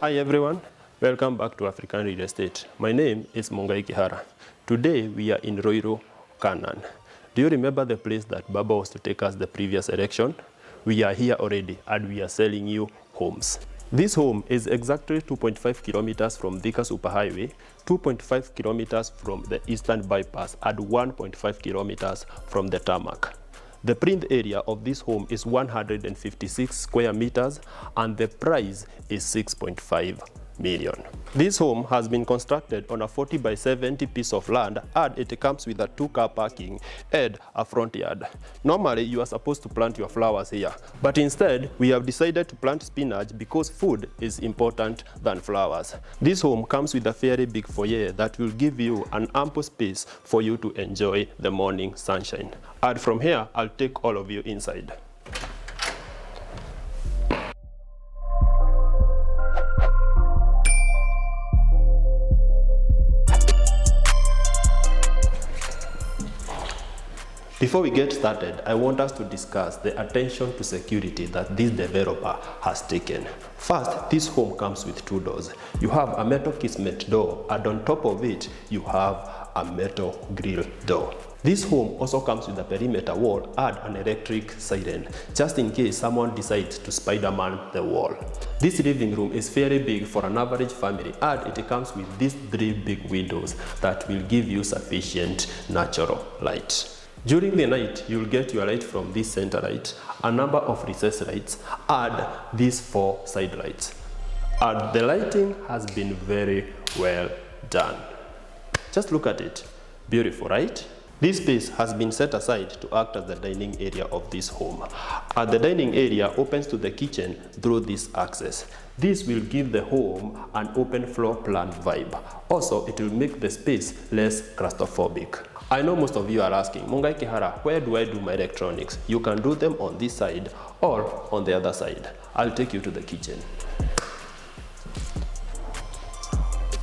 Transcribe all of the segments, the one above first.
Hi everyone, welcome back to African Real Estate. My name is Mungai Kihara. Today we are in Ruiru Canaan. Do you remember the place that Baba was to take us the previous election? We are here already and we are selling you homes. This home is exactly 2.5 kilometers from Thika superhighway, 2.5 kilometers from the eastern bypass and 1.5 kilometers from the tarmac. The print area of this home is 156 square meters and the price is 6.5 million. This home has been constructed on a 40 by 70 piece of land and it comes with a 2-car parking and a front yard. Normally you are supposed to plant your flowers here, but instead we have decided to plant spinach because food is important than flowers. This home comes with a very big foyer that will give you an ample space for you to enjoy the morning sunshine. And from here I'll take all of you inside. Before we get started, I want us to discuss the attention to security that this developer has taken. First, this home comes with 2 doors. You have a metal casement door and on top of it, you have a metal grill door. This home also comes with a perimeter wall and an electric siren, just in case someone decides to Spider-Man the wall. This living room is very big for an average family and it comes with these 3 big windows that will give you sufficient natural light. During the night, you'll get your light from this center light, a number of recess lights, and these 4 side lights. And the lighting has been very well done. Just look at it. Beautiful, right? This space has been set aside to act as the dining area of this home. And the dining area opens to the kitchen through this access. This will give the home an open floor plan vibe. Also, it will make the space less claustrophobic. I know most of you are asking, Mungai Kihara, where do I do my electronics? You can do them on this side or on the other side. I'll take you to the kitchen.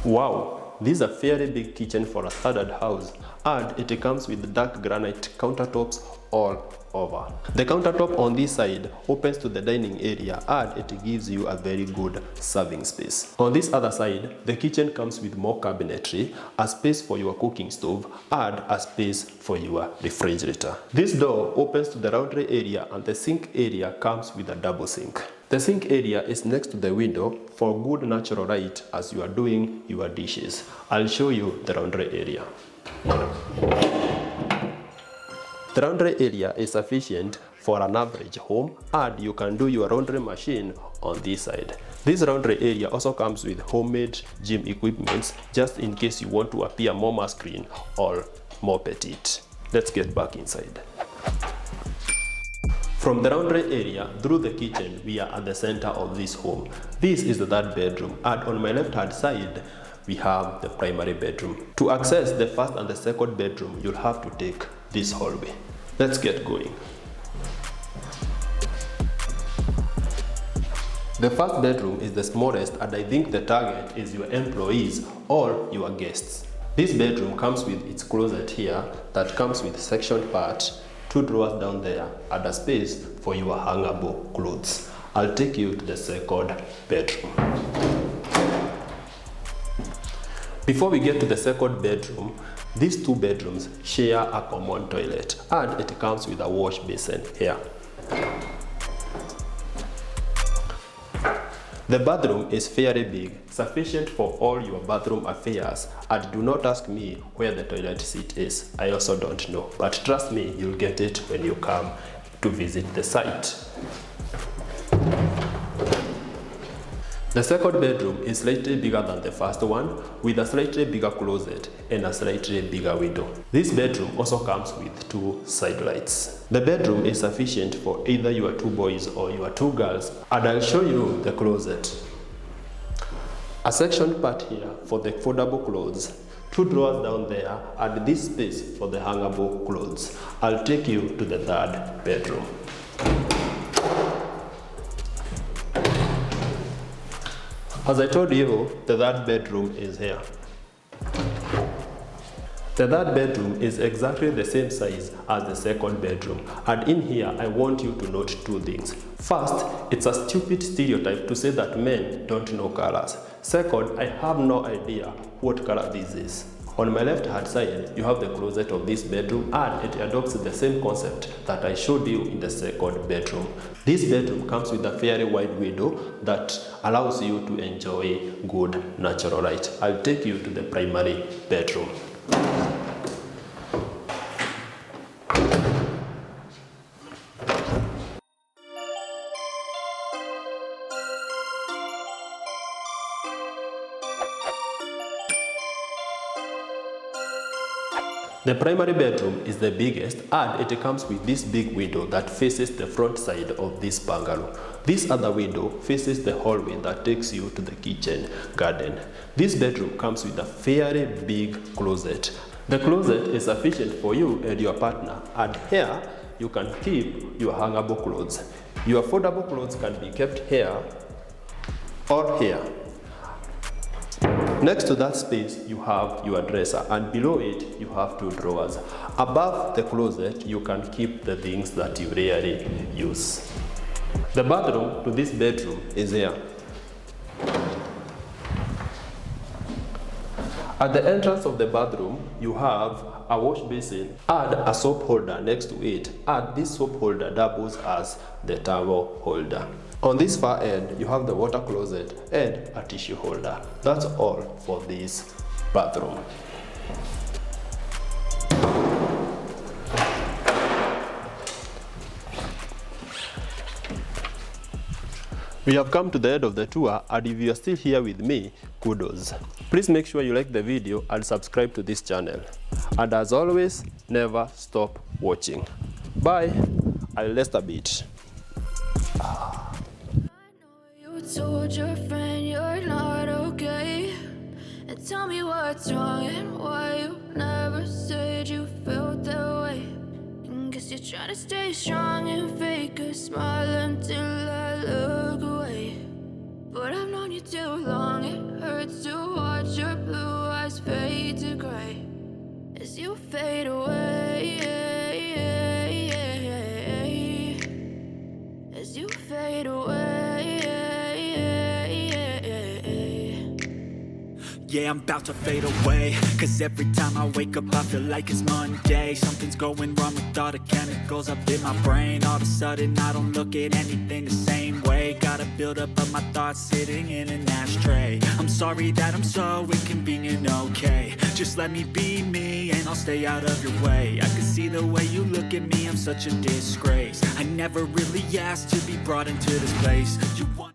Wow, this is a fairly big kitchen for a standard house and it comes with dark granite countertops all over. The countertop on this side opens to the dining area and it gives you a very good serving space. On this other side, the kitchen comes with more cabinetry, a space for your cooking stove and a space for your refrigerator. This door opens to the laundry area and the sink area comes with a double sink. The sink area is next to the window for good natural light as you are doing your dishes. I'll show you the laundry area. The laundry area is sufficient for an average home and you can do your laundry machine on this side. This laundry area also comes with homemade gym equipment just in case you want to appear more masculine or more petite. Let's get back inside. From the laundry area through the kitchen, we are at the center of this home. This is the 3rd bedroom and on my left hand side, we have the primary bedroom. To access the 1st and the 2nd bedroom, you'll have to take this hallway. Let's get going. The 1st bedroom is the smallest and I think the target is your employees or your guests. This bedroom comes with its closet here that comes with section part, 2 drawers down there and a space for your hangable clothes. I'll take you to the 2nd bedroom. Before we get to the 2nd bedroom, these 2 bedrooms share a common toilet and it comes with a wash basin here. The bathroom is fairly big, sufficient for all your bathroom affairs, and do not ask me where the toilet seat is. I also don't know, but trust me, you'll get it when you come to visit the site. The 2nd bedroom is slightly bigger than the 1st one, with a slightly bigger closet and a slightly bigger window. This bedroom also comes with 2 side lights. The bedroom is sufficient for either your 2 boys or your 2 girls, and I'll show you the closet. A section part here for the foldable clothes, 2 drawers down there, and this space for the hangable clothes. I'll take you to the 3rd bedroom. As I told you, the 3rd bedroom is here. The third bedroom is exactly the same size as the second bedroom, and in here I want you to note two things. First, it's a stupid stereotype to say that men don't know colors. Second, I have no idea what color this is. On my left hand side, you have the closet of this bedroom, and it adopts the same concept that I showed you in the second bedroom. This bedroom comes with a fairly wide window that allows you to enjoy good natural light. I'll take you to the primary bedroom. The primary bedroom is the biggest, and it comes with this big window that faces the front side of this bungalow. This other window faces the hallway that takes you to the kitchen garden. This bedroom comes with a fairly big closet. The closet is sufficient for you and your partner, and here you can keep your hangable clothes. Your foldable clothes can be kept here or here. Next to that space, you have your dresser, and below it, you have two drawers. Above the closet, you can keep the things that you rarely use. The bathroom to this bedroom is here. At the entrance of the bathroom, you have a wash basin and a soap holder next to it, and this soap holder doubles as the towel holder. On this far end, you have the water closet and a tissue holder. That's all for this bathroom. We have come to the end of the tour, and if you are still here with me, kudos. Please make sure you like the video and subscribe to this channel. And as always, never stop watching. Bye. I'll rest a bit. Told your friend you're not okay, and tell me what's wrong and why you never said you felt that way. And guess you're trying to stay strong and fake a smile until I look away. But I've known you too long, it hurts to watch your blue eyes fade to gray as you fade away, as you fade away. Yeah, I'm about to fade away, cause every time I wake up I feel like it's Monday. Something's going wrong with all the chemicals up in my brain. All of a sudden I don't look at anything the same way. Got a buildup of my thoughts sitting in an ashtray. I'm sorry that I'm so inconvenient, okay. Just let me be me and I'll stay out of your way. I can see the way you look at me, I'm such a disgrace. I never really asked to be brought into this place. You want